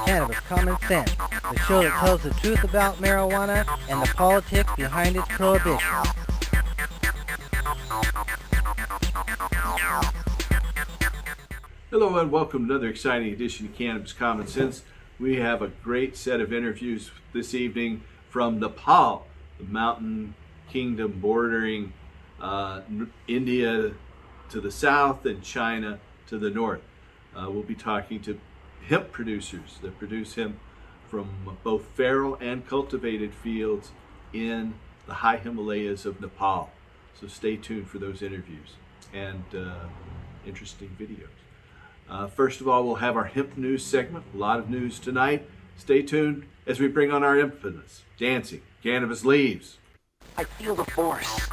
Cannabis Common Sense, the show that tells the truth about marijuana and the politics behind its prohibition. Hello and welcome to another exciting edition of Cannabis Common Sense. We have a great set of interviews this evening from Nepal, the mountain kingdom bordering India to the south and China to the north. We'll be talking to hemp producers that produce hemp from both feral and cultivated fields in the high Himalayas of Nepal. So stay tuned for those interviews and interesting videos. First of all, we'll have our hemp news segment. A lot of news tonight. Stay tuned as we bring on our infamous dancing cannabis leaves. I feel the force.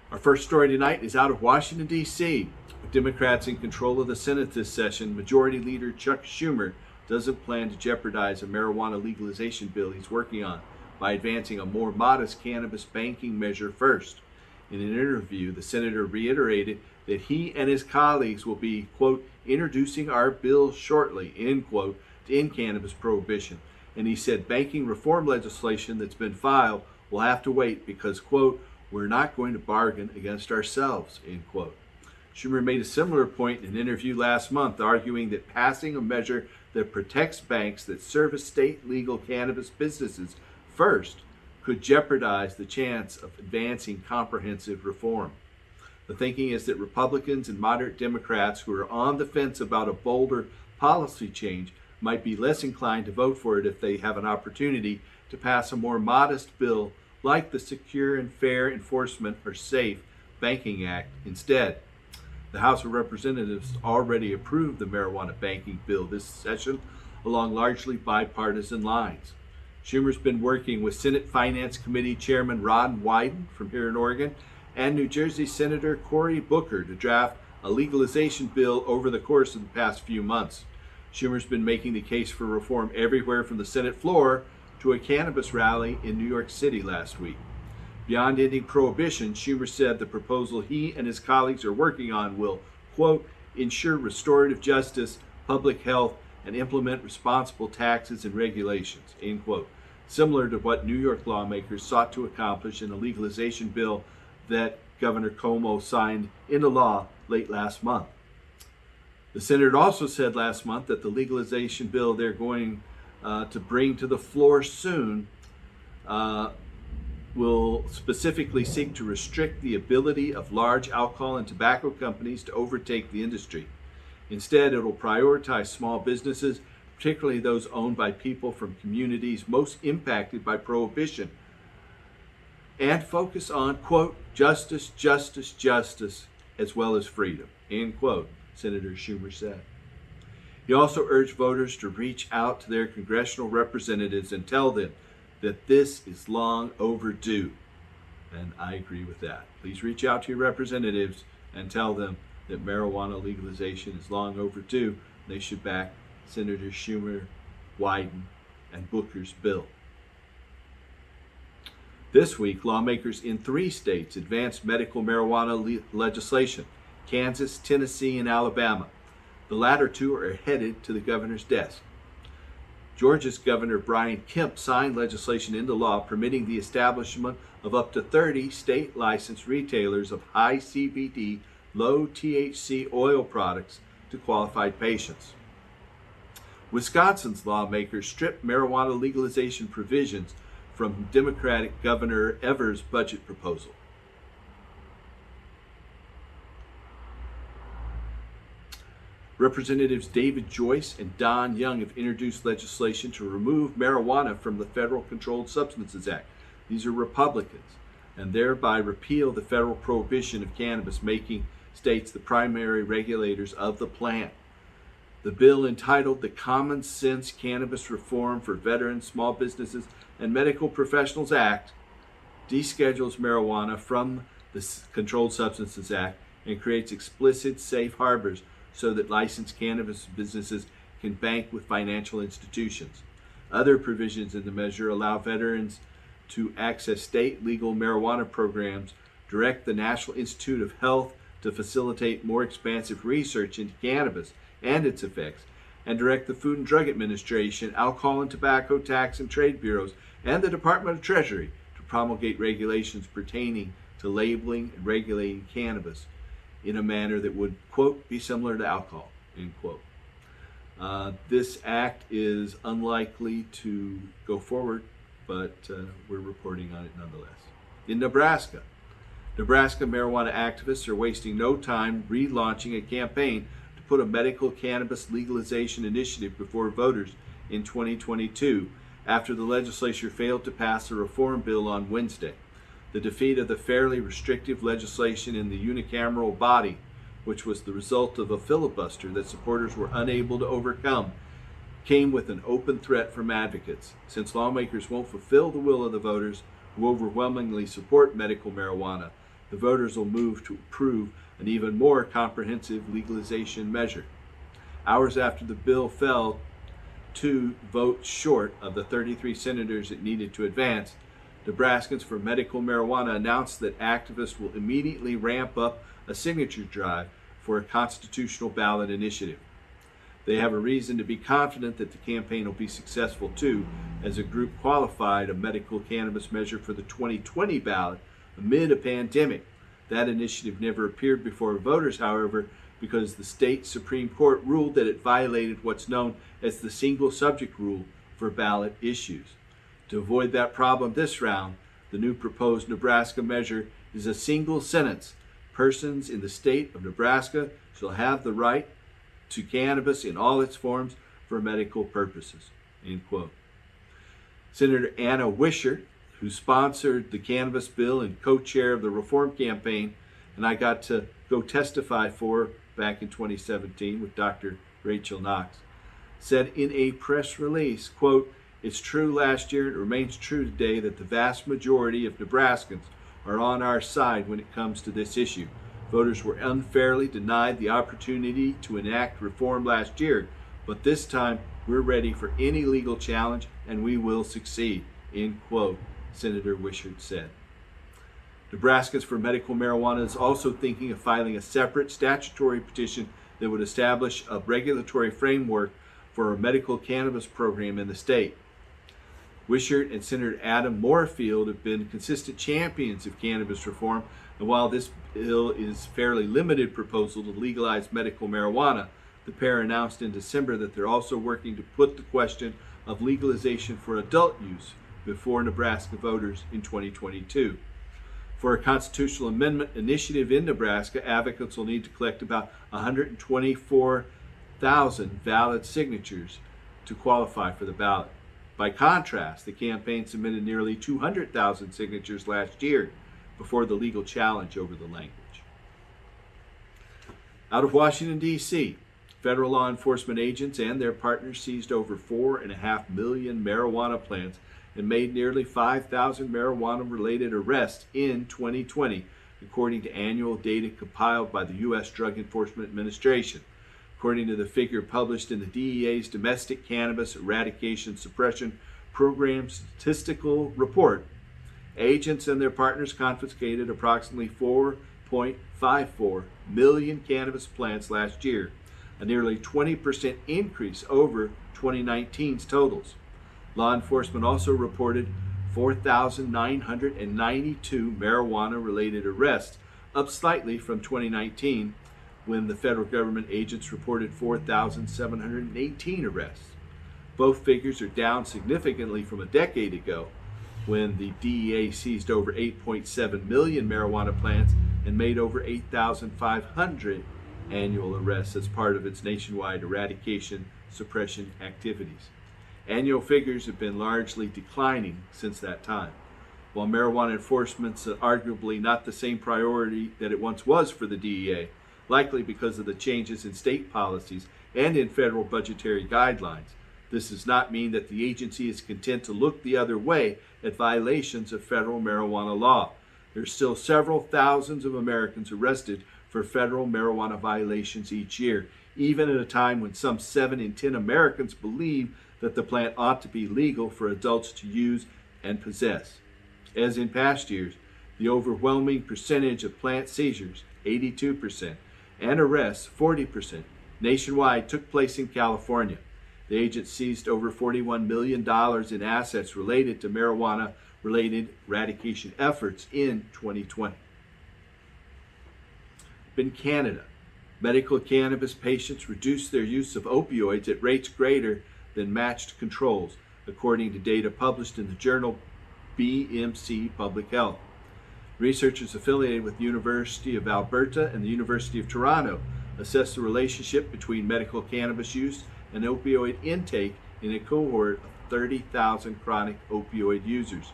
Our first story tonight is out of Washington, D.C. With Democrats in control of the Senate this session, Majority Leader Chuck Schumer doesn't plan to jeopardize a marijuana legalization bill he's working on by advancing a more modest cannabis banking measure first. In an interview, the senator reiterated that he and his colleagues will be, quote, introducing our bill shortly, end quote, to end cannabis prohibition. And he said banking reform legislation that's been filed will have to wait because, quote, we're not going to bargain against ourselves, end quote. Schumer made a similar point in an interview last month, arguing that passing a measure that protects banks that service state legal cannabis businesses first could jeopardize the chance of advancing comprehensive reform. The thinking is that Republicans and moderate Democrats who are on the fence about a bolder policy change might be less inclined to vote for it if they have an opportunity to pass a more modest bill like the Secure and Fair Enforcement or SAFE Banking Act instead. The House of Representatives already approved the marijuana banking bill this session along largely bipartisan lines. Schumer's been working with Senate Finance Committee Chairman Ron Wyden from here in Oregon and New Jersey Senator Cory Booker to draft a legalization bill over the course of the past few months. Schumer's been making the case for reform everywhere from the Senate floor to a cannabis rally in New York City last week. Beyond ending prohibition, Schumer said the proposal he and his colleagues are working on will, quote, ensure restorative justice, public health, and implement responsible taxes and regulations, end quote, similar to what New York lawmakers sought to accomplish in a legalization bill that Governor Cuomo signed into law late last month. The senator also said last month that the legalization bill they're going to bring to the floor soon will specifically seek to restrict the ability of large alcohol and tobacco companies to overtake the industry. Instead, it will prioritize small businesses, particularly those owned by people from communities most impacted by prohibition, and focus on, quote, justice, justice, justice, as well as freedom, end quote, Senator Schumer said. He also urged voters to reach out to their congressional representatives and tell them that this is long overdue. And I agree with that. Please reach out to your representatives and tell them that marijuana legalization is long overdue. They should back Senator Schumer, Wyden, and Booker's bill. This week, lawmakers in 3 states advanced medical marijuana legislation: Kansas, Tennessee, and Alabama. The latter 2 are headed to the governor's desk. Georgia's Governor Brian Kemp signed legislation into law permitting the establishment of up to 30 state-licensed retailers of high CBD, low THC oil products to qualified patients. Wisconsin's lawmakers stripped marijuana legalization provisions from Democratic Governor Evers' budget proposal. Representatives David Joyce and Don Young have introduced legislation to remove marijuana from the Federal Controlled Substances Act. These are Republicans, and thereby repeal the federal prohibition of cannabis, making states the primary regulators of the plant. The bill, entitled the Common Sense Cannabis Reform for Veterans, Small Businesses, and Medical Professionals Act, deschedules marijuana from the Controlled Substances Act and creates explicit safe harbors so that licensed cannabis businesses can bank with financial institutions. Other provisions in the measure allow veterans to access state legal marijuana programs, direct the National Institute of Health to facilitate more expansive research into cannabis and its effects, and direct the Food and Drug Administration, Alcohol and Tobacco Tax and Trade Bureaus, and the Department of Treasury to promulgate regulations pertaining to labeling and regulating cannabis in a manner that would, quote, be similar to alcohol, end quote. This act is unlikely to go forward, but we're reporting on it nonetheless. In Nebraska marijuana activists are wasting no time relaunching a campaign to put a medical cannabis legalization initiative before voters in 2022 after the legislature failed to pass a reform bill on Wednesday. The defeat of the fairly restrictive legislation in the unicameral body, which was the result of a filibuster that supporters were unable to overcome, came with an open threat from advocates. Since lawmakers won't fulfill the will of the voters who overwhelmingly support medical marijuana, the voters will move to approve an even more comprehensive legalization measure. Hours after the bill fell 2 votes short of the 33 senators it needed to advance, Nebraskans for Medical Marijuana announced that activists will immediately ramp up a signature drive for a constitutional ballot initiative. They have a reason to be confident that the campaign will be successful too, as a group qualified a medical cannabis measure for the 2020 ballot amid a pandemic. That initiative never appeared before voters, however, because the state Supreme Court ruled that it violated what's known as the single subject rule for ballot issues. To avoid that problem this round, the new proposed Nebraska measure is a single sentence. Persons in the state of Nebraska shall have the right to cannabis in all its forms for medical purposes, end quote. Senator Anna Wishart, who sponsored the cannabis bill and co-chair of the reform campaign, and I got to go testify for back in 2017 with Dr. Rachel Knox, said in a press release, quote, "It's true last year and it remains true today that the vast majority of Nebraskans are on our side when it comes to this issue. Voters were unfairly denied the opportunity to enact reform last year, but this time we're ready for any legal challenge and we will succeed," end quote, Senator Wishart said. Nebraskans for Medical Marijuana is also thinking of filing a separate statutory petition that would establish a regulatory framework for a medical cannabis program in the state. Wishart and Senator Adam Moorfield have been consistent champions of cannabis reform, and while this bill is a fairly limited proposal to legalize medical marijuana, the pair announced in December that they're also working to put the question of legalization for adult use before Nebraska voters in 2022. For a constitutional amendment initiative in Nebraska, advocates will need to collect about 124,000 valid signatures to qualify for the ballot. By contrast, the campaign submitted nearly 200,000 signatures last year before the legal challenge over the language. Out of Washington, D.C., federal law enforcement agents and their partners seized over 4.5 million marijuana plants and made nearly 5,000 marijuana-related arrests in 2020, according to annual data compiled by the U.S. Drug Enforcement Administration. According to the figure published in the DEA's Domestic Cannabis Eradication Suppression Program statistical report, agents and their partners confiscated approximately 4.54 million cannabis plants last year, a nearly 20% increase over 2019's totals. Law enforcement also reported 4,992 marijuana-related arrests, up slightly from 2019, when the federal government agents reported 4,718 arrests. Both figures are down significantly from a decade ago, when the DEA seized over 8.7 million marijuana plants and made over 8,500 annual arrests as part of its nationwide eradication suppression activities. Annual figures have been largely declining since that time. While marijuana enforcement's arguably not the same priority that it once was for the DEA, likely because of the changes in state policies and in federal budgetary guidelines, this does not mean that the agency is content to look the other way at violations of federal marijuana law. There are still several thousands of Americans arrested for federal marijuana violations each year, even at a time when some 7 in 10 Americans believe that the plant ought to be legal for adults to use and possess. As in past years, the overwhelming percentage of plant seizures, 82%, and arrests, 40%, nationwide took place in California. The agent seized over $41 million in assets related to marijuana-related eradication efforts in 2020. In Canada, medical cannabis patients reduced their use of opioids at rates greater than matched controls, according to data published in the journal BMC Public Health. Researchers affiliated with the University of Alberta and the University of Toronto assessed the relationship between medical cannabis use and opioid intake in a cohort of 30,000 chronic opioid users.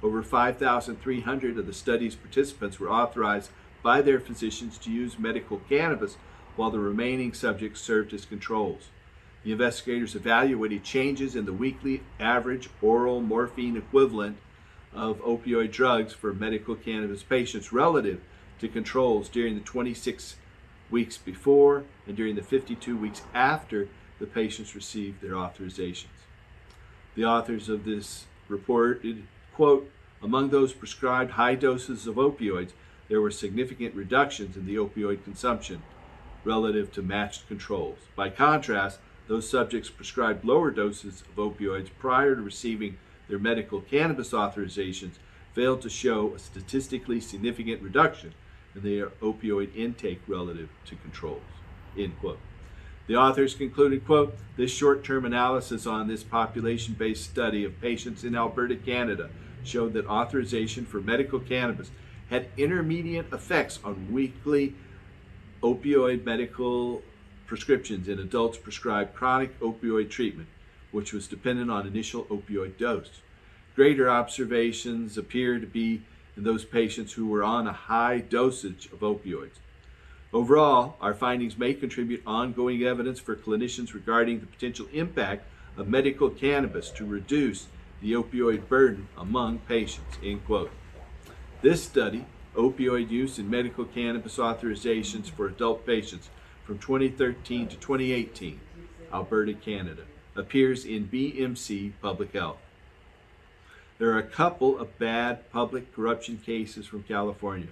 Over 5,300 of the study's participants were authorized by their physicians to use medical cannabis, while the remaining subjects served as controls. The investigators evaluated changes in the weekly average oral morphine equivalent of opioid drugs for medical cannabis patients relative to controls during the 26 weeks before and during the 52 weeks after the patients received their authorizations. The authors of this reported, quote, among those prescribed high doses of opioids, there were significant reductions in the opioid consumption relative to matched controls. By contrast, those subjects prescribed lower doses of opioids prior to receiving their medical cannabis authorizations failed to show a statistically significant reduction in their opioid intake relative to controls, end quote. The authors concluded, quote, this short-term analysis on this population-based study of patients in Alberta, Canada, showed that authorization for medical cannabis had intermediate effects on weekly opioid medical prescriptions in adults prescribed chronic opioid treatment, which was dependent on initial opioid dose. Greater observations appear to be in those patients who were on a high dosage of opioids. Overall, our findings may contribute ongoing evidence for clinicians regarding the potential impact of medical cannabis to reduce the opioid burden among patients, end quote. This study, Opioid Use in Medical Cannabis Authorizations for Adult Patients from 2013 to 2018, Alberta, Canada, appears in BMC Public Health. There are a couple of bad public corruption cases from California.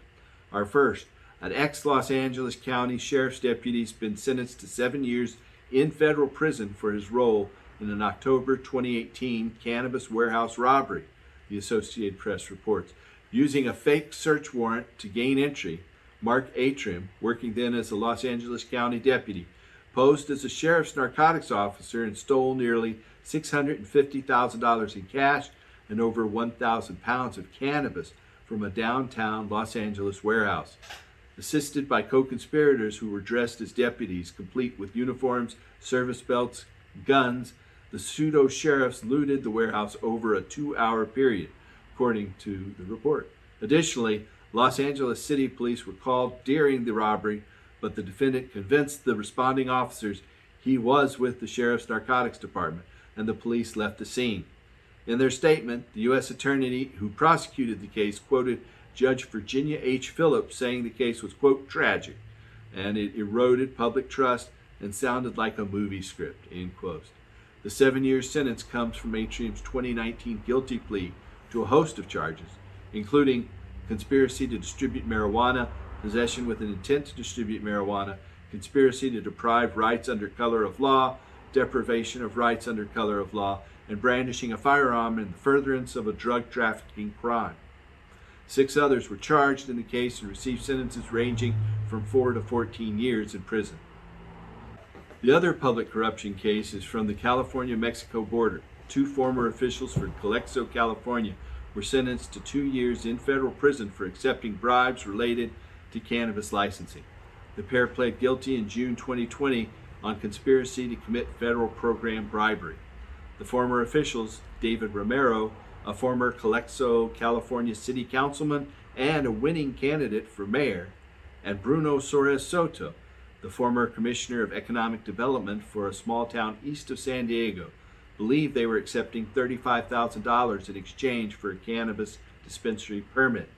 Our first, an ex-Los Angeles County Sheriff's deputy has been sentenced to 7 years in federal prison for his role in an October 2018 cannabis warehouse robbery, the Associated Press reports. Using a fake search warrant to gain entry, Mark Atrim, working then as a Los Angeles County deputy, posed as a sheriff's narcotics officer and stole nearly $650,000 in cash and over 1,000 pounds of cannabis from a downtown Los Angeles warehouse. Assisted by co-conspirators who were dressed as deputies, complete with uniforms, service belts, guns, the pseudo-sheriffs looted the warehouse over a 2-hour period, according to the report. Additionally, Los Angeles City Police were called during the robbery, but the defendant convinced the responding officers he was with the sheriff's narcotics department, and the police left the scene. In their statement, the U.S. attorney who prosecuted the case quoted Judge Virginia H. Phillips saying the case was, quote, tragic, and it eroded public trust and sounded like a movie script, end quote. The 7-year sentence comes from Atrim's 2019 guilty plea to a host of charges, including conspiracy to distribute marijuana, possession with an intent to distribute marijuana, conspiracy to deprive rights under color of law, deprivation of rights under color of law, and brandishing a firearm in the furtherance of a drug trafficking crime. 6 others were charged in the case and received sentences ranging from 4 to 14 years in prison. The other public corruption case is from the California-Mexico border. 2 former officials for Calexo, California, were sentenced to 2 years in federal prison for accepting bribes related to cannabis licensing. The pair pled guilty in June 2020 on conspiracy to commit federal program bribery. The former officials, David Romero, a former Calexo, California city councilman and a winning candidate for mayor, and Bruno Soares Soto, the former commissioner of economic development for a small town east of San Diego, believed they were accepting $35,000 in exchange for a cannabis dispensary permit.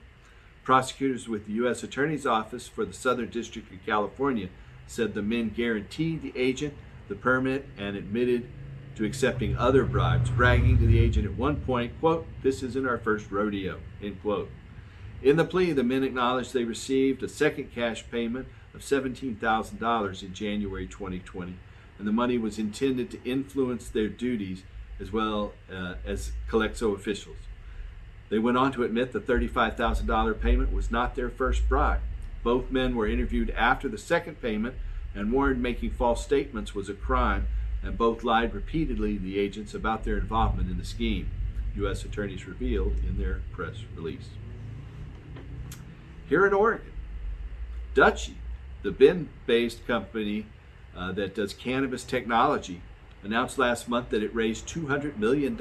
Prosecutors with the U.S. Attorney's Office for the Southern District of California said the men guaranteed the agent the permit and admitted to accepting other bribes, bragging to the agent at one point, quote, "This isn't our first rodeo," end quote. In the plea, the men acknowledged they received a second cash payment of $17,000 in January 2020, and the money was intended to influence their duties as well as Calexo officials. They went on to admit the $35,000 payment was not their first bribe. Both men were interviewed after the second payment and warned making false statements was a crime, and both lied repeatedly to the agents about their involvement in the scheme, U.S. attorneys revealed in their press release. Here in Oregon, Dutchie, the Bend-based company that does cannabis technology, announced last month that it raised $200 million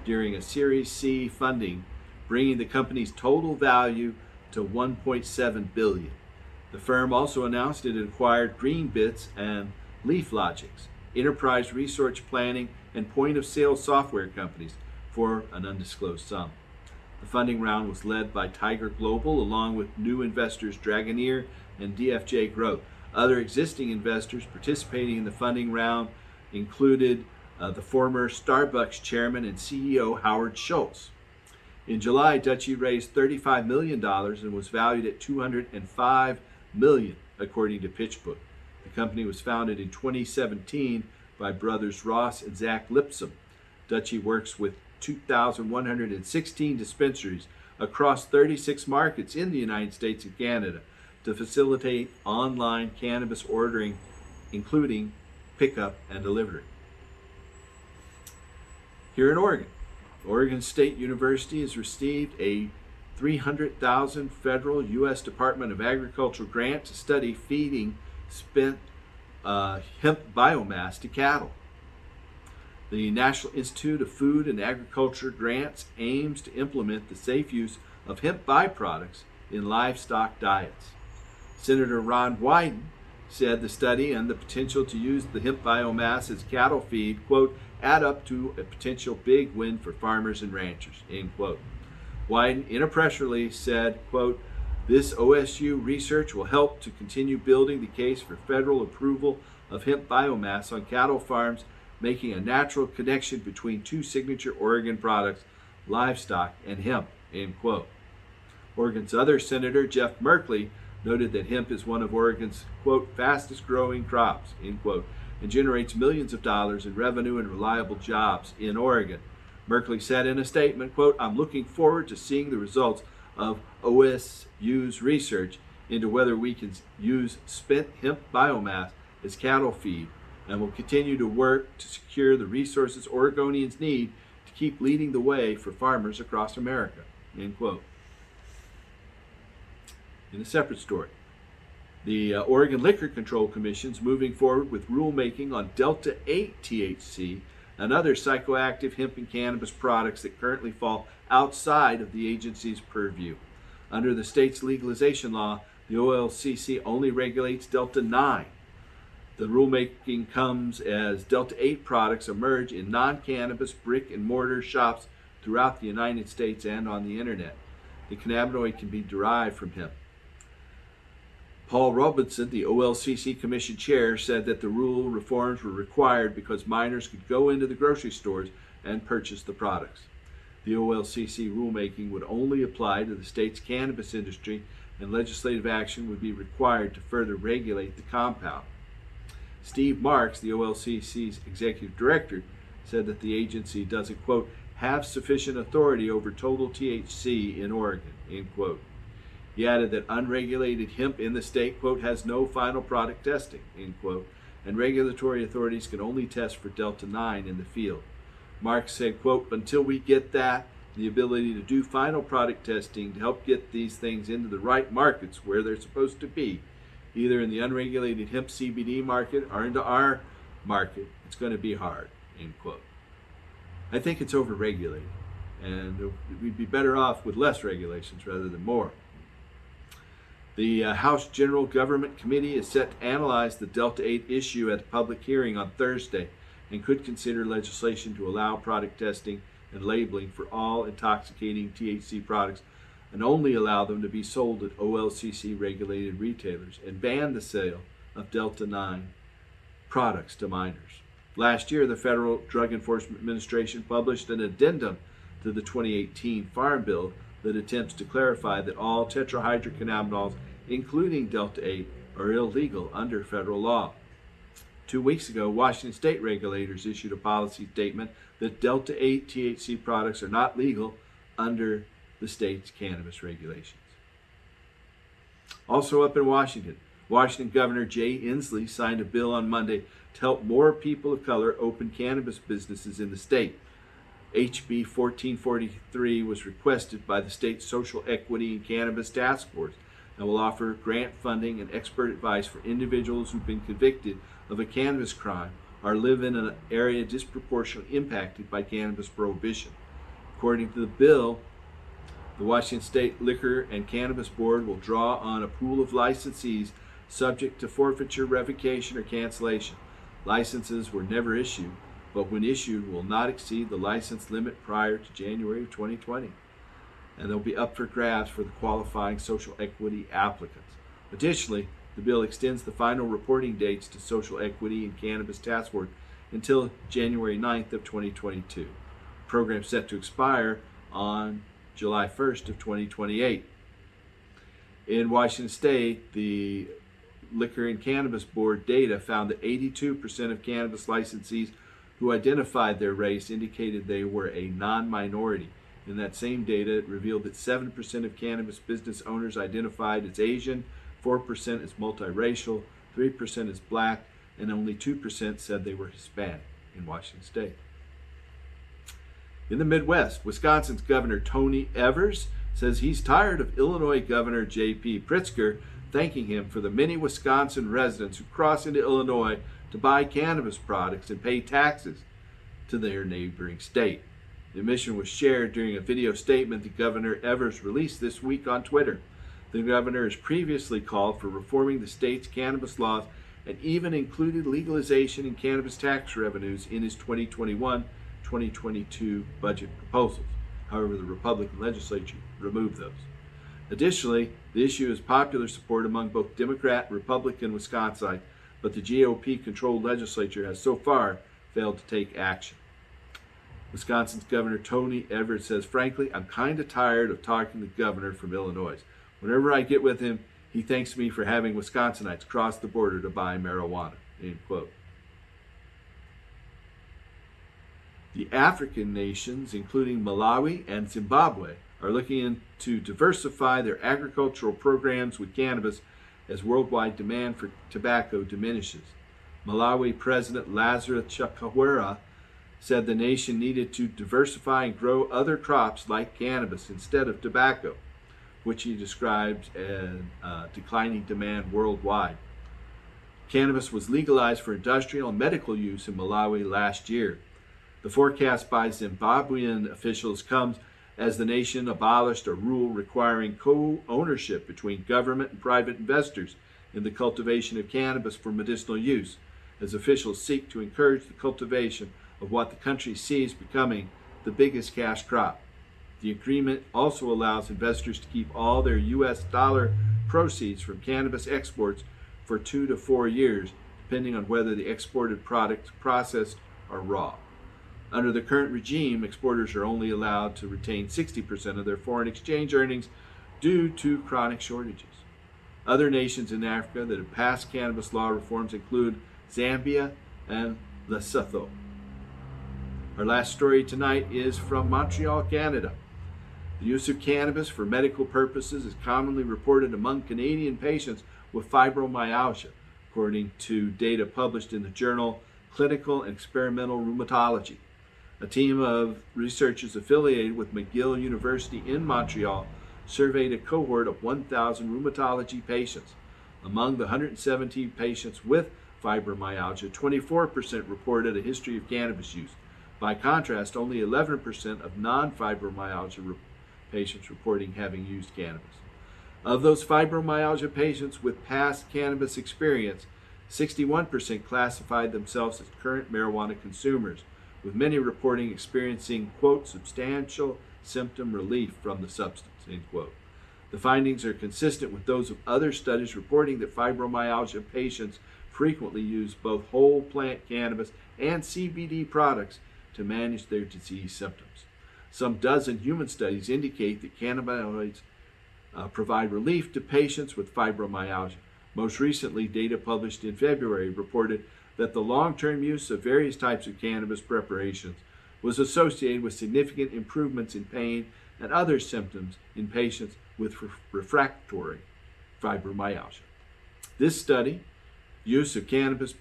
during a Series C funding, bringing the company's total value to $1.7 billion. The firm also announced it had acquired Greenbits and LeafLogix, enterprise research planning and point-of-sale software companies, for an undisclosed sum. The funding round was led by Tiger Global, along with new investors Dragoneer and DFJ Growth. Other existing investors participating in the funding round included the former Starbucks chairman and CEO Howard Schultz. In July, Dutchie raised $35 million and was valued at $205 million, according to PitchBook. The company was founded in 2017 by brothers Ross and Zach Lipsum. Dutchie works with 2,116 dispensaries across 36 markets in the United States and Canada to facilitate online cannabis ordering, including pickup and delivery. Here in Oregon, Oregon State University has received a $300,000 federal U.S. Department of Agriculture grant to study feeding spent hemp biomass to cattle. The National Institute of Food and Agriculture grants aims to implement the safe use of hemp byproducts in livestock diets. Senator Ron Wyden said the study and the potential to use the hemp biomass as cattle feed, quote, add up to a potential big win for farmers and ranchers, end quote. Wyden, in a press release, said, quote, this OSU research will help to continue building the case for federal approval of hemp biomass on cattle farms, making a natural connection between two signature Oregon products, livestock and hemp, end quote. Oregon's other senator, Jeff Merkley, noted that hemp is one of Oregon's, quote, fastest growing crops, end quote, and generates millions of dollars in revenue and reliable jobs in Oregon. Merkley said in a statement, quote, I'm looking forward to seeing the results of OSU's research into whether we can use spent hemp biomass as cattle feed, and will continue to work to secure the resources Oregonians need to keep leading the way for farmers across America, end quote. In a separate story, the Oregon Liquor Control Commission is moving forward with rulemaking on Delta 8 THC and other psychoactive hemp and cannabis products that currently fall outside of the agency's purview. Under the state's legalization law, the OLCC only regulates Delta 9. The rulemaking comes as Delta 8 products emerge in non-cannabis brick and mortar shops throughout the United States and on the internet. The cannabinoid can be derived from hemp. Paul Robinson, the OLCC Commission chair, said that the rule reforms were required because minors could go into the grocery stores and purchase the products. The OLCC rulemaking would only apply to the state's cannabis industry, and legislative action would be required to further regulate the compound. Steve Marks, the OLCC's executive director, said that the agency doesn't, quote, have sufficient authority over total THC in Oregon, end quote. He added that unregulated hemp in the state, quote, has no final product testing, end quote, and regulatory authorities can only test for Delta 9 in the field. Marks said, quote, until we get that, the ability to do final product testing to help get these things into the right markets where they're supposed to be, either in the unregulated hemp CBD market or into our market, it's going to be hard, end quote. I think it's overregulated, and we'd be better off with less regulations rather than more. The House General Government Committee is set to analyze the Delta 8 issue at a public hearing on Thursday and could consider legislation to allow product testing and labeling for all intoxicating THC products and only allow them to be sold at OLCC regulated retailers and ban the sale of Delta 9 products to minors. Last year, the Federal Drug Enforcement Administration published an addendum to the 2018 Farm Bill that attempts to clarify that all tetrahydrocannabinols, including Delta 8, are illegal under federal law. 2 weeks ago, Washington state regulators issued a policy statement that Delta 8 THC products are not legal under the state's cannabis regulations. Also up in Washington, Washington Governor Jay Inslee signed a bill on Monday to help more people of color open cannabis businesses in the state. HB 1443 was requested by the state's Social Equity and Cannabis Task Force and will offer grant funding and expert advice for individuals who've been convicted of a cannabis crime or live in an area disproportionately impacted by cannabis prohibition. According to the bill, the Washington State Liquor and Cannabis Board will draw on a pool of licensees subject to forfeiture, revocation, or cancellation. Licenses were never issued, but when issued will not exceed the license limit prior to January of 2020. And they'll be up for grabs for the qualifying social equity applicants. Additionally, the bill extends the final reporting dates to Social Equity and Cannabis Task Force until January 9th of 2022. The program is set to expire on July 1st of 2028. In Washington State, the Liquor and Cannabis Board data found that 82% of cannabis licensees who identified their race indicated they were a non-minority. In that same data, it revealed that 7% of cannabis business owners identified as Asian, 4% as multiracial, 3% as black, and only 2% said they were Hispanic in Washington State. In the Midwest, Wisconsin's Governor Tony Evers says he's tired of Illinois Governor J.P. Pritzker thanking him for the many Wisconsin residents who cross into Illinois to buy cannabis products and pay taxes to their neighboring state. The admission was shared during a video statement that Governor Evers released this week on Twitter. The governor has previously called for reforming the state's cannabis laws and even included legalization in cannabis tax revenues in his 2021-2022 budget proposals. However, the Republican legislature removed those. Additionally, the issue has popular support among both Democrat and Republican Wisconsinites, but the GOP-controlled legislature has so far failed to take action. Wisconsin's Governor Tony Evers says, frankly, I'm kind of tired of talking to the governor from Illinois. Whenever I get with him, he thanks me for having Wisconsinites cross the border to buy marijuana, end quote. The African nations, including Malawi and Zimbabwe, are looking to diversify their agricultural programs with cannabis as worldwide demand for tobacco diminishes. Malawi President Lazarus Chakwera said the nation needed to diversify and grow other crops like cannabis instead of tobacco, which he described as declining demand worldwide. Cannabis was legalized for industrial and medical use in Malawi last year. The forecast by Zimbabwean officials comes as the nation abolished a rule requiring co-ownership between government and private investors in the cultivation of cannabis for medicinal use, as officials seek to encourage the cultivation of what the country sees becoming the biggest cash crop. The agreement also allows investors to keep all their U.S. dollar proceeds from cannabis exports for 2 to 4 years, depending on whether the exported product is processed or raw. Under the current regime, exporters are only allowed to retain 60% of their foreign exchange earnings due to chronic shortages. Other nations in Africa that have passed cannabis law reforms include Zambia and Lesotho. Our last story tonight is from Montreal, Canada. The use of cannabis for medical purposes is commonly reported among Canadian patients with fibromyalgia, according to data published in the journal Clinical and Experimental Rheumatology. A team of researchers affiliated with McGill University in Montreal surveyed a cohort of 1,000 rheumatology patients. Among the 117 patients with fibromyalgia, 24% reported a history of cannabis use. By contrast, only 11% of non fibromyalgia patients reporting having used cannabis. Of those fibromyalgia patients with past cannabis experience, 61% classified themselves as current marijuana consumers, with many reporting experiencing, quote, substantial symptom relief from the substance, end quote. The findings are consistent with those of other studies reporting that fibromyalgia patients frequently use both whole plant cannabis and CBD products to manage their disease symptoms. Some dozen human studies indicate that cannabinoids provide relief to patients with fibromyalgia. Most recently, data published in February reported that the long-term use of various types of cannabis preparations was associated with significant improvements in pain and other symptoms in patients with refractory fibromyalgia. This study, use of cannabis,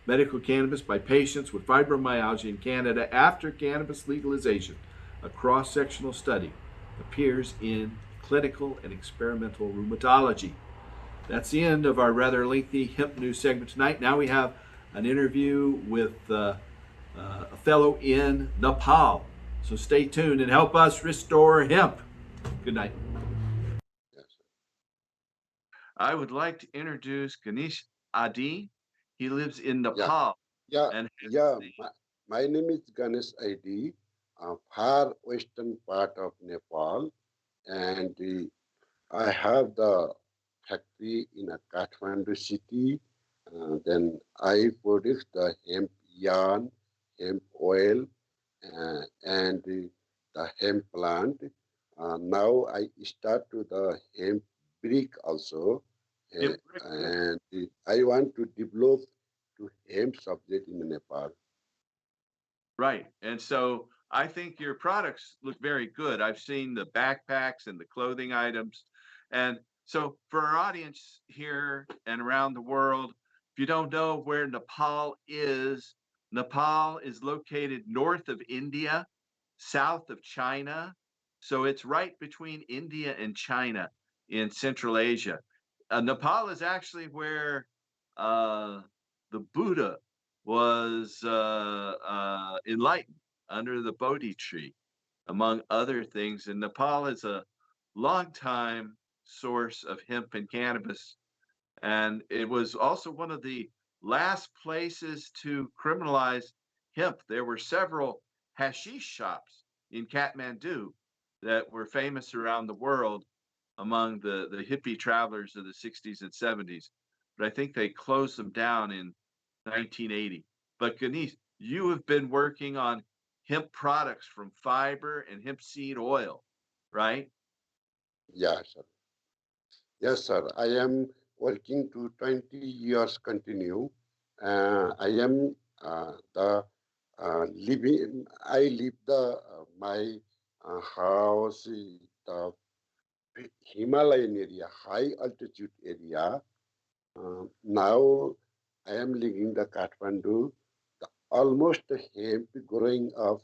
medical cannabis by patients with fibromyalgia in Canada after cannabis legalization, a cross-sectional study, appears in Clinical and Experimental Rheumatology. That's the end of our rather lengthy hemp news segment tonight. Now we have an interview with a fellow in Nepal. So stay tuned and help us restore hemp. Good night. Yes. I would like to introduce Ganesh Aidi. He lives in Yeah. Nepal. Yeah. And Yeah. My name is Ganesh Aidi, far western part of Nepal, and I have the factory in a Kathmandu city. Then I produce the hemp yarn, hemp oil, and the hemp plant. Now I start to the hemp brick also, hemp brick, and I want to develop to hemp subject in Nepal. right. And so I think your products look very good. I've seen the backpacks and the clothing items. And so for our audience here and around the world, if you don't know where Nepal is located north of India, south of China. So it's right between India and China in Central Asia. Nepal is actually where uh, the Buddha was enlightened under the Bodhi tree, among other things. And Nepal is a long-time source of hemp and cannabis. And it was also one of the last places to criminalize hemp. There were several hashish shops in Kathmandu that were famous around the world among the hippie travelers of the 60s and 70s. But I think they closed them down in 1980. But Ganesh, you have been working on hemp products from fiber and hemp seed oil, right? Yeah, sir. Yes, sir. I am working to 20 years continue. I am the living. I live the my house in the Himalayan area, high altitude area. Now I am living the Kathmandu. The almost hemp growing of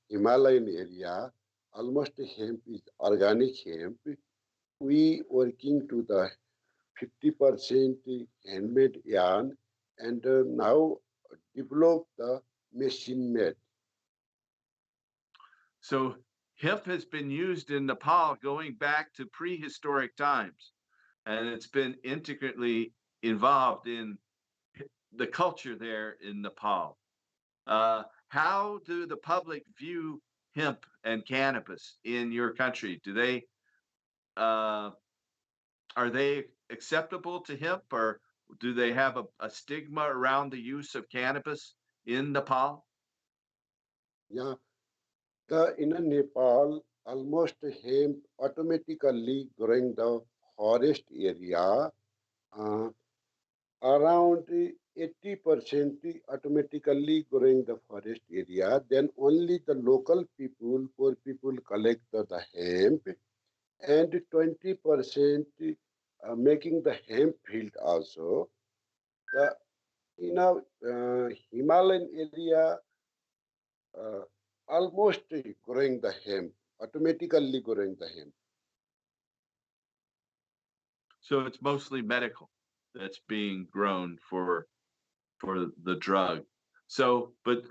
Himalayan area. Almost hemp is organic hemp. We working to the 50% handmade yarn and now develop the machine made. So hemp has been used in Nepal going back to prehistoric times, and it's been intricately involved in the culture there in Nepal. How do the public view hemp and cannabis in your country? Do they uh, are they acceptable to hemp, or do they have a stigma around the use of cannabis in Nepal? Yeah, the in Nepal almost hemp automatically growing the forest area. Uh, Around 80% automatically growing the forest area. Then only the local people, poor people collect the hemp, and 20% making the hemp field also. The in a Himalayan area, uh, almost growing the hemp, automatically growing the hemp. So it's mostly medical that's being grown for the drug. So, but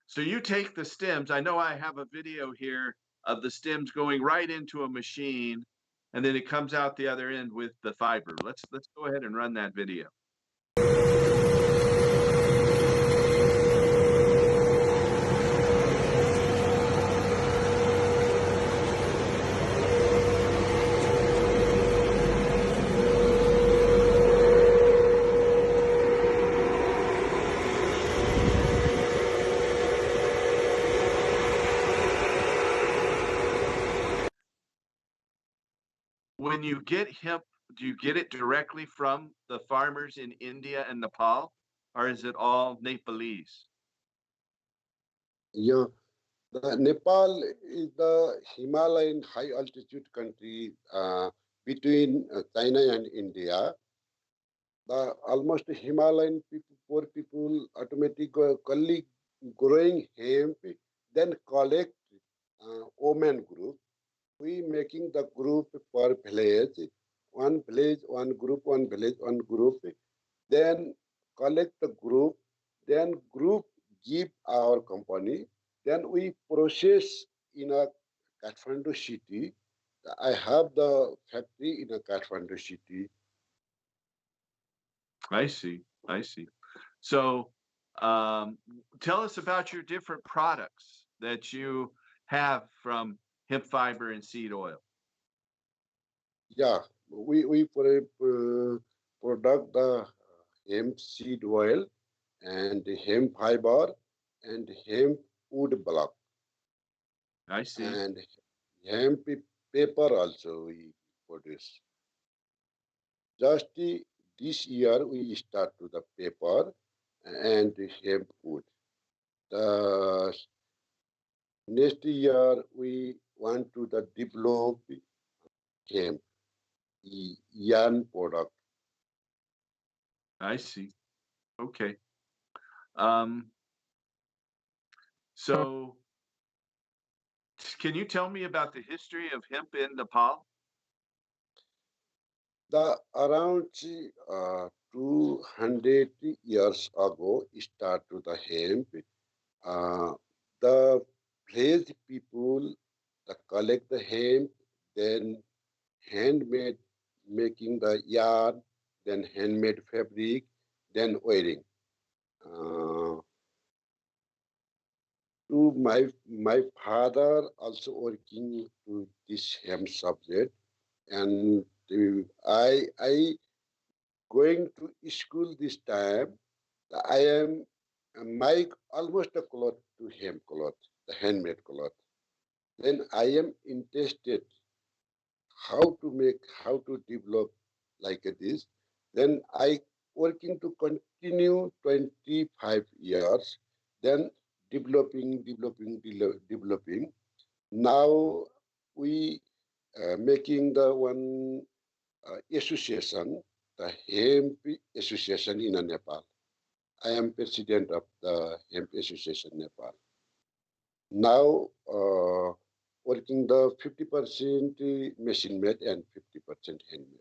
so you take the stems. I know I have a video here of the stems going right into a machine, and then it comes out the other end with the fiber. Let's go ahead and run that video. When you get hemp, do you get it directly from the farmers in India and Nepal, or is it all Nepalese? Yeah, the Nepal is the Himalayan high altitude country between China and India. The almost Himalayan people, poor people, automatically growing hemp, then collect women group. We making the group per village, one group, one village, one group. Then collect the group, then group give our company, then we process in a Kathmandu city. I have the factory in a Kathmandu city. I see. I see. So, um, tell us about your different products that you have from hemp fiber and seed oil. Yeah, we product the hemp seed oil and hemp fiber and hemp wood block I see. and hemp paper also we produce. Just this year we start to the paper and hemp wood. The next year we want to the develop hemp yarn product. I see. Okay. Um, so can you tell me about the history of hemp in Nepal? The around 200 years ago start to the hemp. Uh, the village people collect the hemp, then handmade making the yarn, then handmade fabric, then wearing. Uh, to my father also working to this hemp subject, and I going to school this time. I am my almost a cloth to hemp cloth, the handmade cloth. Then I am interested how to develop like this. Then I working to continue 25 years, then developing. Now we making the one association, the hemp association in Nepal. I am president of the hemp association Nepal. Now working the 50% machine made and 50% handmade.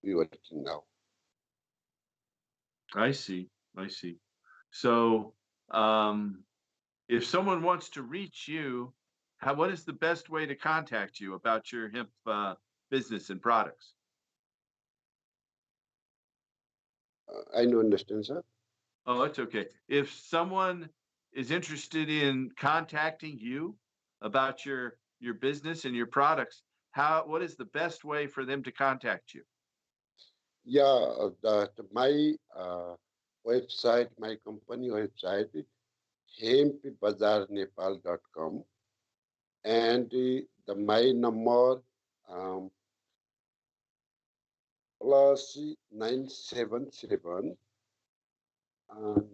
We working now. I see. I see. So, um, if someone wants to reach you, what is the best way to contact you about your hemp business and products? I don't understand, sir. Oh, it's okay. If someone is interested in contacting you about your business and your products, what is the best way for them to contact you? Yeah, my website, my company website, hempbazarnepal.com, and my number um, plus 977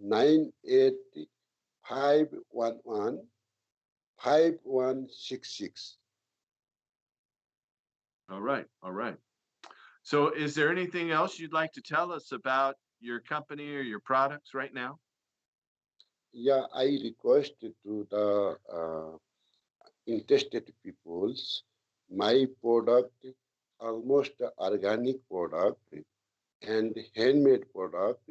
98511 5166. All right, all right. So is there anything else you'd like to tell us about your company or your products right now? Yeah, I requested to the interested peoples my product almost organic product and handmade product.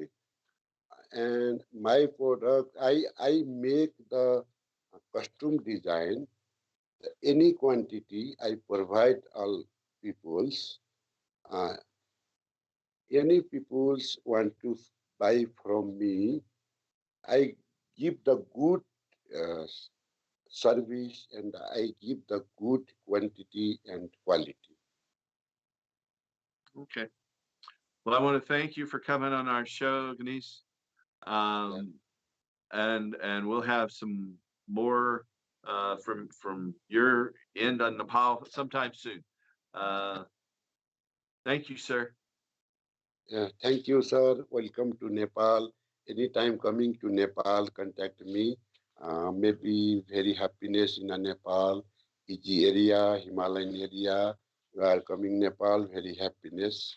And my product, I make the custom design, any quantity I provide all peoples. Uh, any peoples want to buy from me, I give the good uh, service and I give the good quantity and quality. Okay. Well, I want to thank you for coming on our show, Ganesh. Yeah. Um, and we'll have some more from your end on Nepal sometime soon. Uh, Thank you, sir. Thank you, sir. Welcome to Nepal. Anytime coming to Nepal, contact me. Maybe very happiness in a Nepal, easy area, Himalayan area. We are coming Nepal, very happiness.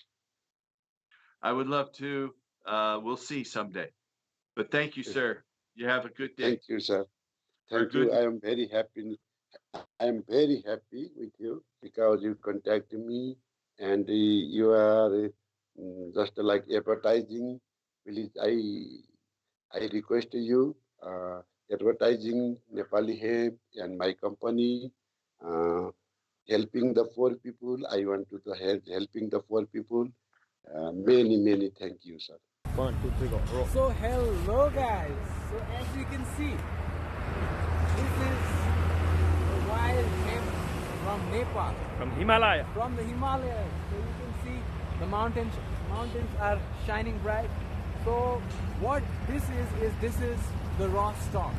I would love to. We'll see someday. But thank you, sir. You have a good day Thank you, sir. or a Thank you. good. I am very happy. I am very happy with you because you contact me and you are just like advertising. Please, I request you advertising Nepali Hemp and my company, uh, helping the poor people. I want to help helping the poor people. Many thank you, sir. 1, 2, 3, go. Roll. So hello guys. So as you can see, this is the wild hemp from Nepal, From Himalaya. from the Himalayas. So you can see the mountains are shining bright. So what this is the raw stock,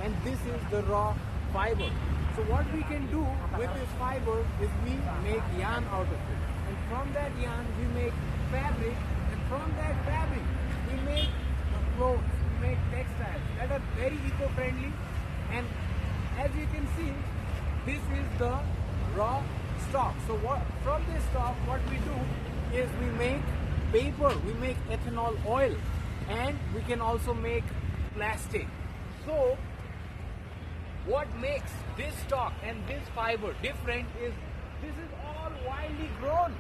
and this is the raw fiber. So what we can do with this fiber is we make yarn out of it, and from that yarn we make fabric, and from that fabric we make clothes, we make textiles that are very eco-friendly. And as you can see, this is the raw stock. So what from this stock, what we do is we make paper, we make ethanol oil, and we can also make plastic. So what makes this stock and this fiber different is this is all wildly grown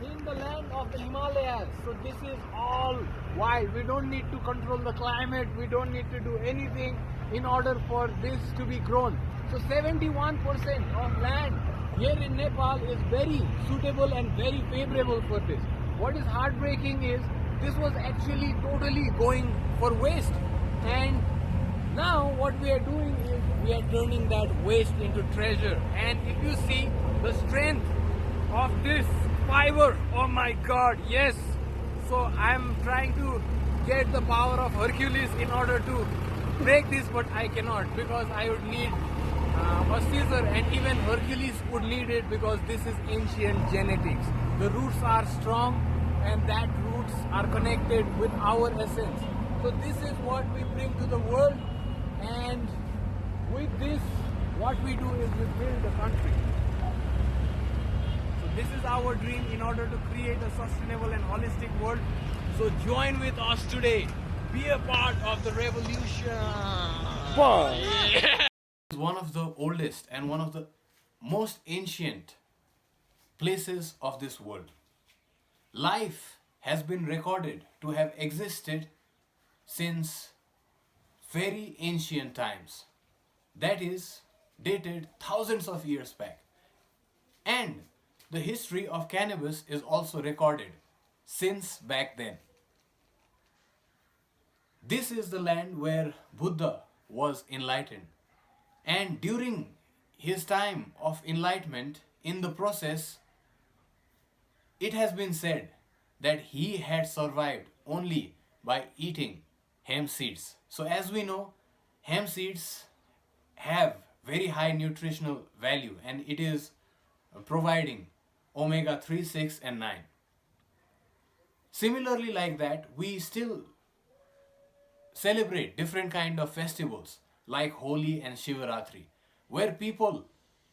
in the land of the Himalayas. So this is all wild. We don't need to control the climate. We don't need to do anything in order for this to be grown. So 71% of land here in Nepal is very suitable and very favorable for this. What is heartbreaking is this was actually totally going for waste, and now what we are doing is we are turning that waste into treasure. And if you see the strength of this fiber, oh my god, yes. So I'm trying to get the power of Hercules in order to break this, but I cannot because I would need a scissor, and even Hercules would need it because this is ancient genetics. The roots are strong, and that roots are connected with our essence. So this is what we bring to the world, and with this what we do is we build the country. So this is our dream in order to create a sustainable and holistic world. So join with us today. Be a part of the revolution. Is one of the oldest and one of the most ancient places of this world. Life has been recorded to have existed since very ancient times. That is dated thousands of years back. And the history of cannabis is also recorded since back then. This is the land where Buddha was enlightened. And during his time of enlightenment, in the process, it has been said that he had survived only by eating hemp seeds. So, as we know, hemp seeds have very high nutritional value, and it is providing omega 3, 6, and 9. Similarly, like that, we still celebrate different kind of festivals like Holi and Shivaratri, where people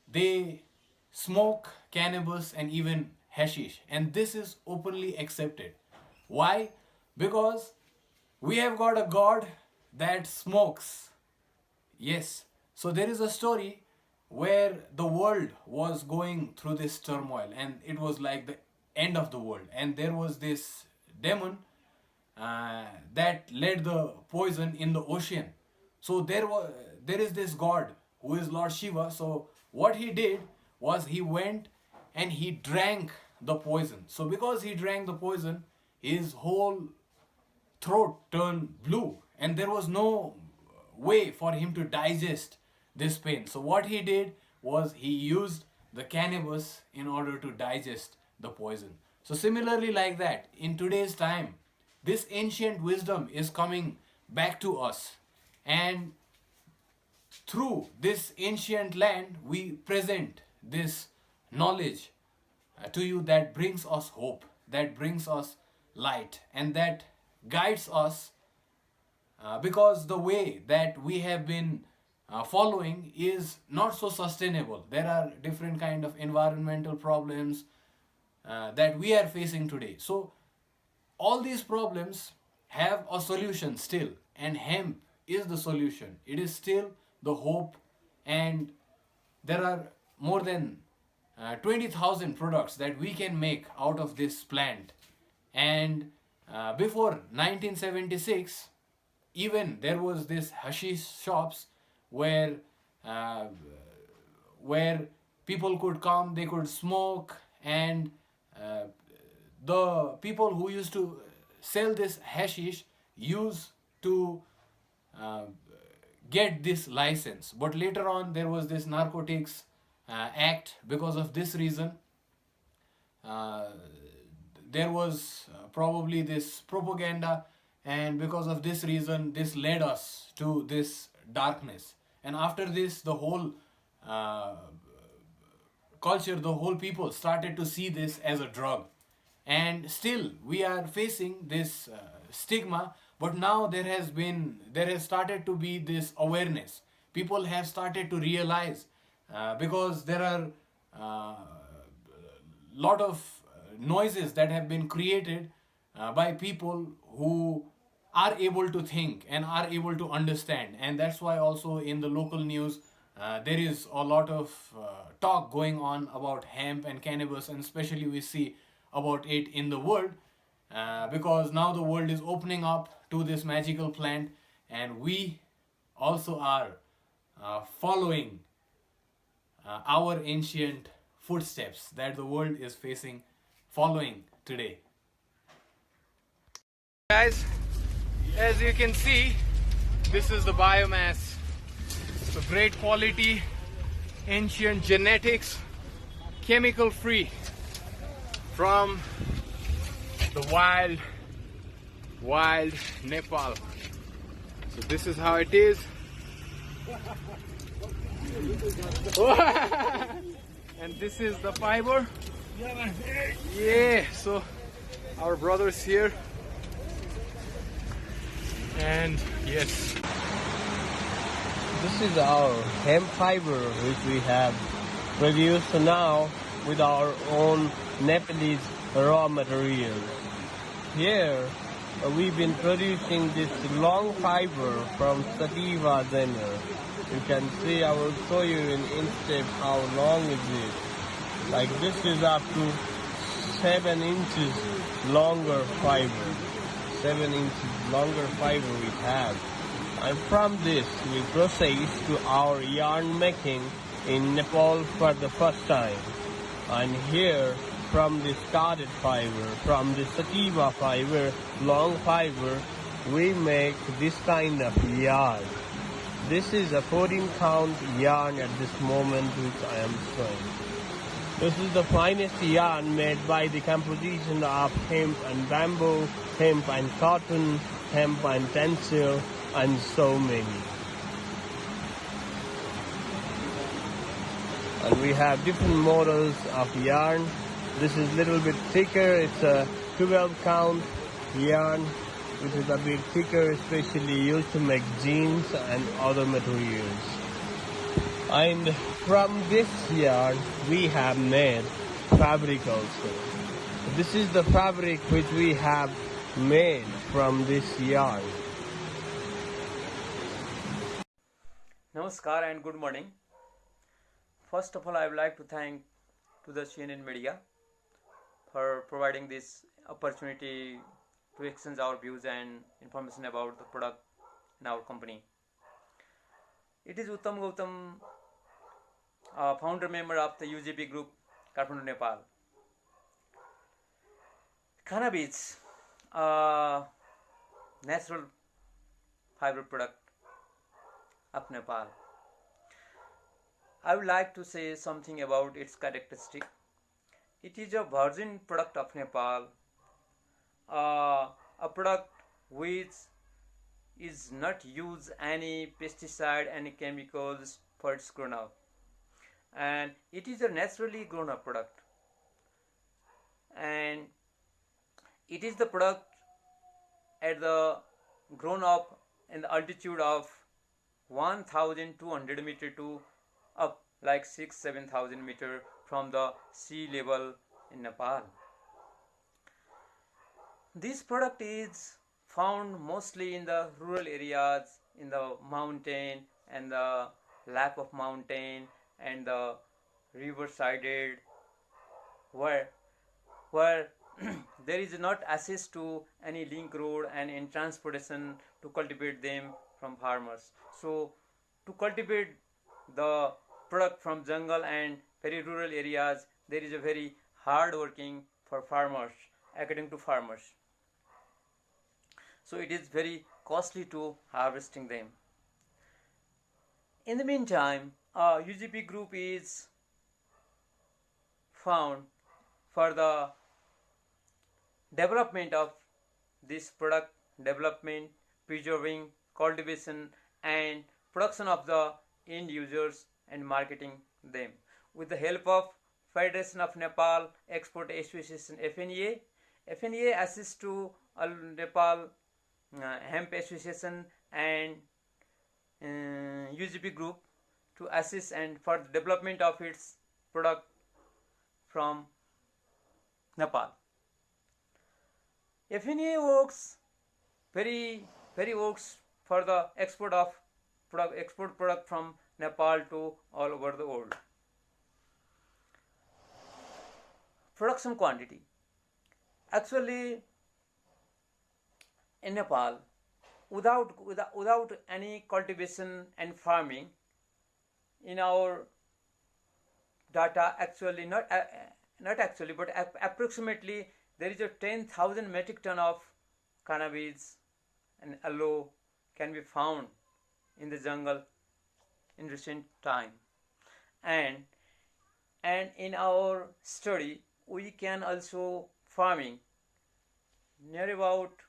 they smoke cannabis and even hashish, and this is openly accepted. Why? Because we have got a god that smokes. Yes. So there is a story where the world was going through this turmoil and it was like the end of the world, and there was this demon that led the poison in the ocean. So there is this god who is Lord Shiva. So what he did was he went and he drank the poison. So because he drank the poison, his whole throat turned blue and there was no way for him to digest this pain. So what he did was he used the cannabis in order to digest the poison. So similarly, like that, in today's time, this ancient wisdom is coming back to us, and through this ancient land we present this knowledge to you that brings us hope, that brings us light, and that guides us, because the way that we have been following is not so sustainable. There are different kind of environmental problems that we are facing today. So all these problems have a solution still, and hemp is the solution. It is still the hope, and there are more than 20,000 products that we can make out of this plant. And before 1976, even there was this hashish shops where people could come, they could smoke, and the people who used to sell this hashish used to get this license. But later on there was this narcotics act. Because of this reason, there was probably this propaganda, and because of this reason this led us to this darkness. And after this, the whole culture, the whole people started to see this as a drug, and still we are facing this stigma. But now there has started to be this awareness. People have started to realize, because there are lot of noises that have been created by people who are able to think and are able to understand. And that's why also in the local news there is a lot of talk going on about hemp and cannabis, and especially we see about it in the world, because now the world is opening up to this magical plant, and we also are following our ancient footsteps that the world is following today. Guys, as you can see, this is the biomass. So great quality, ancient genetics, chemical free, from the wild Nepal. So this is how it is. And this is the fiber. Yeah, so our brothers here. And yes, this is our hemp fiber which we have produced now with our own Nepalese raw materials. Here we've been producing this long fiber from sativa zener. You can see, I will show you in instep how long it is. Like this is up to 7 inches longer fiber. 7 inches longer fiber we have. And from this we proceed to our yarn making in Nepal for the first time. And here, from this carded fiber, from the sativa fiber, long fiber, we make this kind of yarn. This is a 14-count yarn at this moment which I am showing. This is the finest yarn made by the composition of hemp and bamboo, hemp and cotton, hemp and tencel, and so many. And we have different models of yarn. This is a little bit thicker. It's a 12-count yarn, which is a bit thicker, especially used to make jeans and other materials. And from this yarn, we have made fabric also. This is the fabric which we have made from this yarn. Namaskar and good morning. First of all, I would like to thank to the CNN media for providing this opportunity to exchange our views and information about the product in our company. It is Uttam Gautam, founder member of the UGP group, Kathmandu, Nepal. Cannabis, natural fiber product of Nepal. I would like to say something about its characteristic. It is a virgin product of Nepal, a product which is not use any pesticide, any chemicals for its grown up, and it is a naturally grown up product, and it is the product at the grown up in the altitude of 1,200 meter to up like 6,000-7,000 meter from the sea level in Nepal. This product is found mostly in the rural areas, in the mountain and the lap of mountain and the river sided, where there is not access to any link road and in transportation to cultivate them from farmers. So to cultivate the product from jungle and very rural areas, there is a very hard working for farmers, according to farmers. So it is very costly to harvesting them. In the meantime, UGP group is found for the development of this product, development, preserving, cultivation and production of the end users and marketing them. With the help of Federation of Nepal Export Association FNEA, FNEA assists to Nepal Hemp Association and UGP group to assist and for the development of its product from Nepal. FNEA works very works for the export product from Nepal to all over the world. Production quantity. Actually, in Nepal, without any cultivation and farming, in our data, actually not actually, but approximately there is a 10,000 metric ton of cannabis and aloe can be found in the jungle in recent time, and in our study we can also farming near about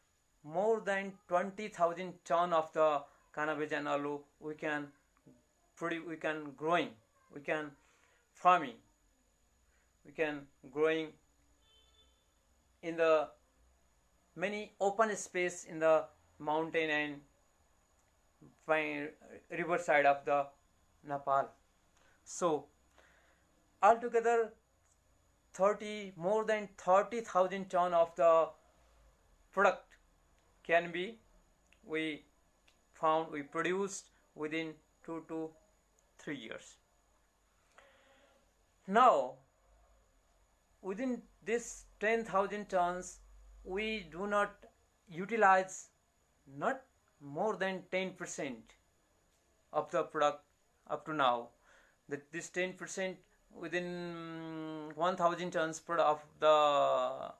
more than 20,000 ton of the cannabis and aloe we can produce, we can growing, we can farming, we can growing in the many open space in the mountain and river side of the Nepal. So altogether more than 30,000 ton of the product can be we produced within 2 to 3 years. Now within this 10,000 tons we do not utilize not more than 10% of the product up to now. This 10% within 1,000 tons of the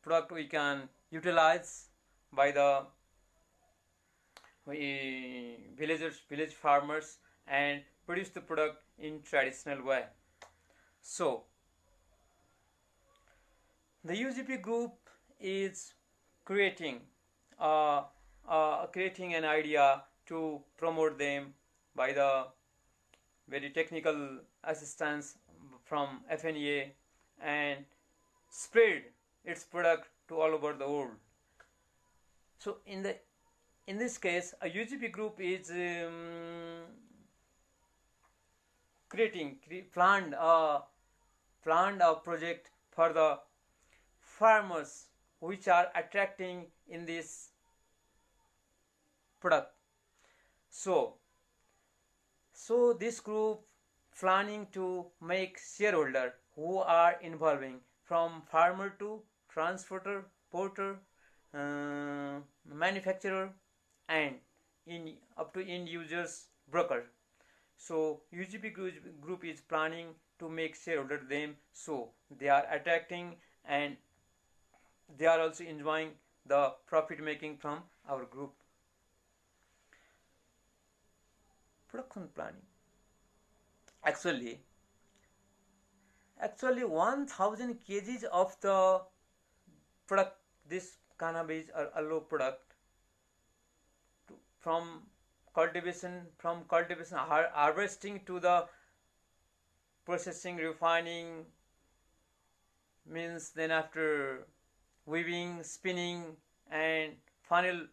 product we can utilize by the village farmers and produce the product in traditional way. So the UGP group is creating an idea to promote them by the very technical assistance from FNEA and spread its product to all over the world. So in this case, a UGP group is planned a project for the farmers which are attracting in this product. So this group planning to make shareholder who are involving from farmer to transporter, porter, manufacturer, and up to end users broker. So UGP group is planning to make shareholder them, so they are attracting and they are also enjoying the profit making from our group. Production planning. Actually 1000 kgs of the product, this cannabis or aloe product, from cultivation, harvesting to the processing, refining, means then after weaving, spinning, and final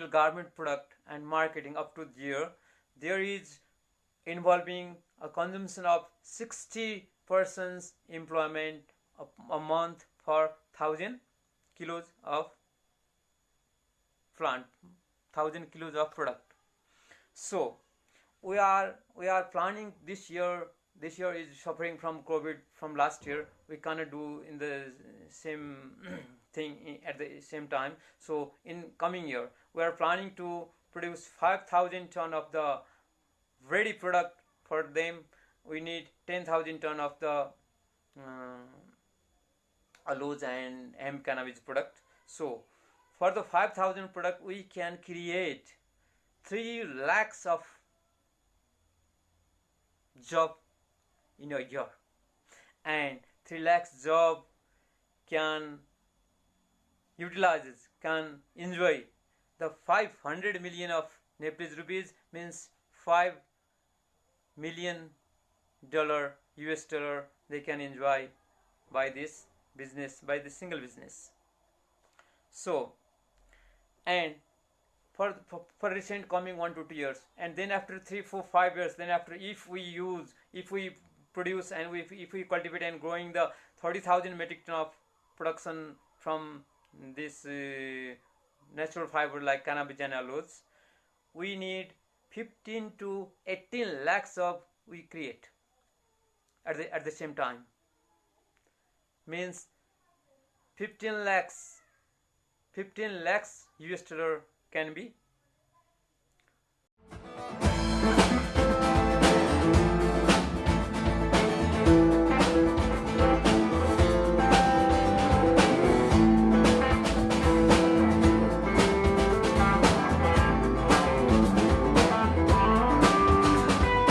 garment product and marketing up to there, there is involving a consumption of 60 persons employment a month for 1000 kilos of plant, 1000 kilos of product. So we are planning this year. This year is suffering from COVID from last year. We cannot do in the same thing at the same time. So in coming year, we are planning to produce 5,000 ton of the ready product. For them, we need 10,000 ton of the aloes and hemp cannabis product. So for the 5,000 product, we can create 3 lakhs of job in a year, and 3 lakhs job can enjoy the 500 million of Nepalese rupees, means $5 million US dollar they can enjoy by this business, by this single business. So, and for recent coming 1 to 2 years, and then after 3, 4, 5 years, then after if we produce and if we cultivate and growing the 30,000 metric ton of production from this natural fiber like cannabis and aloes, we need 15 to 18 lakhs of we create at the same time, means 15 lakhs US dollar can be.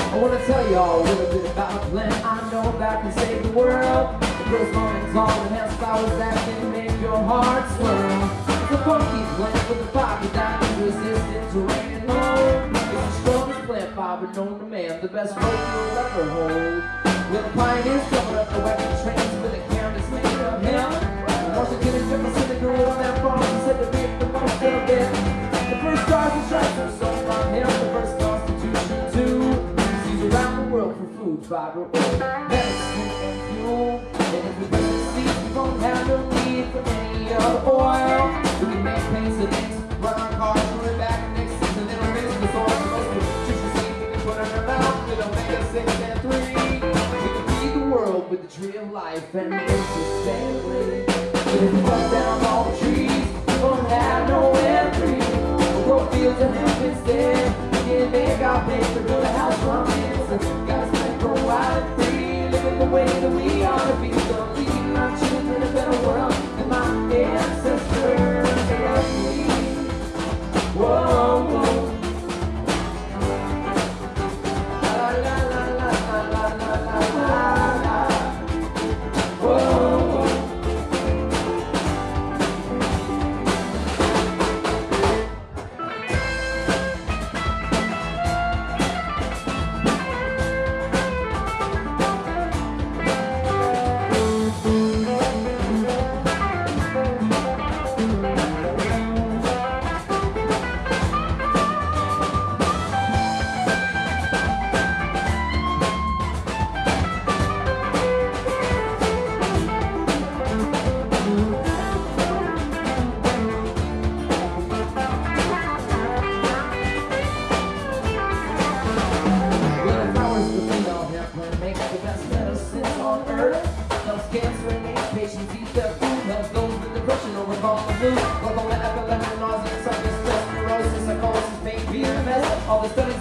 I wanna tell y'all a little bit about a plant I know that can save the world. The girls mornings all the hairstyles that can make your heart swirl. It's a funky plant with a fiber that is resistant to rain and mold. It's the strongest plant fiber known to man, the best rope you'll ever hold. We're the pioneers coming up the weapon trains with a canvas made of hemp. Washington and Jefferson, they grew on that farm and said to make the most of it. The first stars and stripes were sown from him, the first Constitution too. Around the world for food, fiber, medicine, and fuel. And if we bring the seeds, we won't have no need for any other oil. We can make paints and inks, run our cars, put it back next season. It'll raise the soil, the most nutritious seed we can put in our mouth. With omega-6 and 3, we can feed the world with the tree of life and live sustainably. But if we cut down all the trees, we won't have no air free. We'll grow fields of hemp instead. We can make our paper, build a house from it. Guys might go wild and free, living the way that we ought to be. So leaving our children a better world than my ancestors left me. Whoa, whoa. La la la la la la la la la. Whoa, whoa.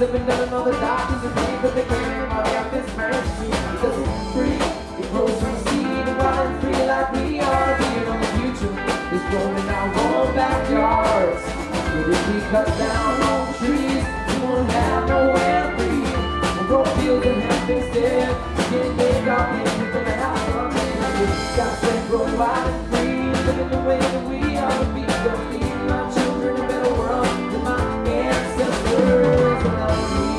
have been done and all the doctors agree, but they can't make money off this fantasy. Because it's free, it grows from seed, wild and free like we are. Being on the future is growing in our own backyards. But if we cut down all the trees, we won't have nowhere to breathe. We'll grow fields and hemp instead. Can't make our kids from the house on it. Got to grow wild and free, living the way that we ought to be. Gonna feed my children a better world than my ancestors allowed me.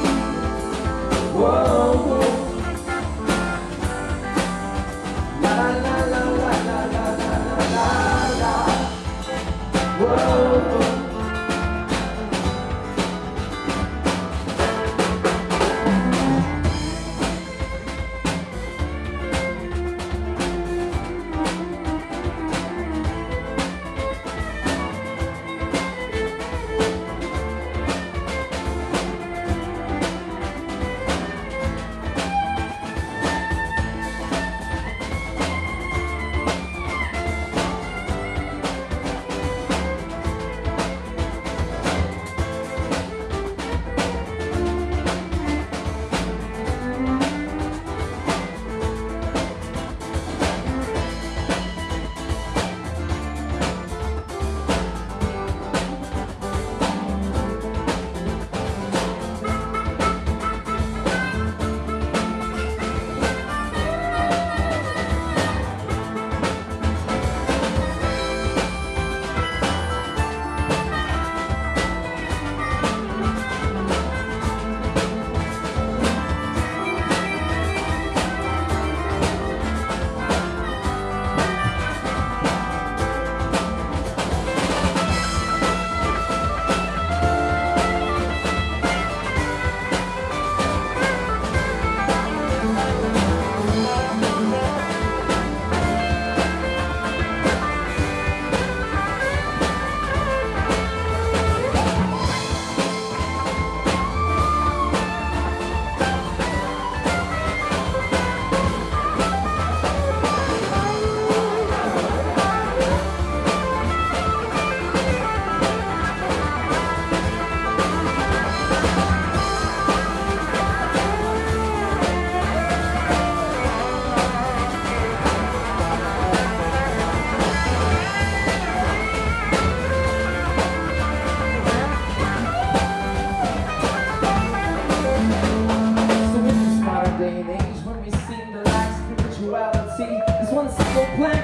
Whoa, whoa. La la la la la la la la la la. Whoa, whoa.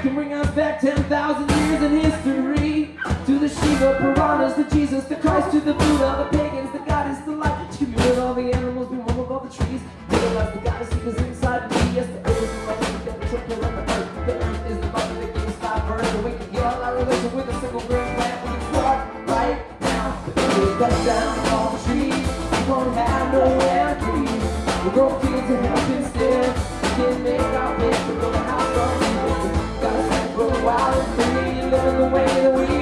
Can bring us back 10,000 years in history. To the Shiva, Piranhas, the Jesus, the Christ, to the Buddha, the pagans, the goddess, the light. To be with all the animals, be one with all the trees. Realize the goddess is inside of me. Yes, the earth is the mother, the triple and the earth. The earth is the mother that gives us 5 birds. And we can get all our relation with a single grain plant. We can start right now. We'll cut down all the trees. We won't have nowhere to breathe. We'll grow fields and help instead. We can make our place, we'll build a house from wild and free, living the way that we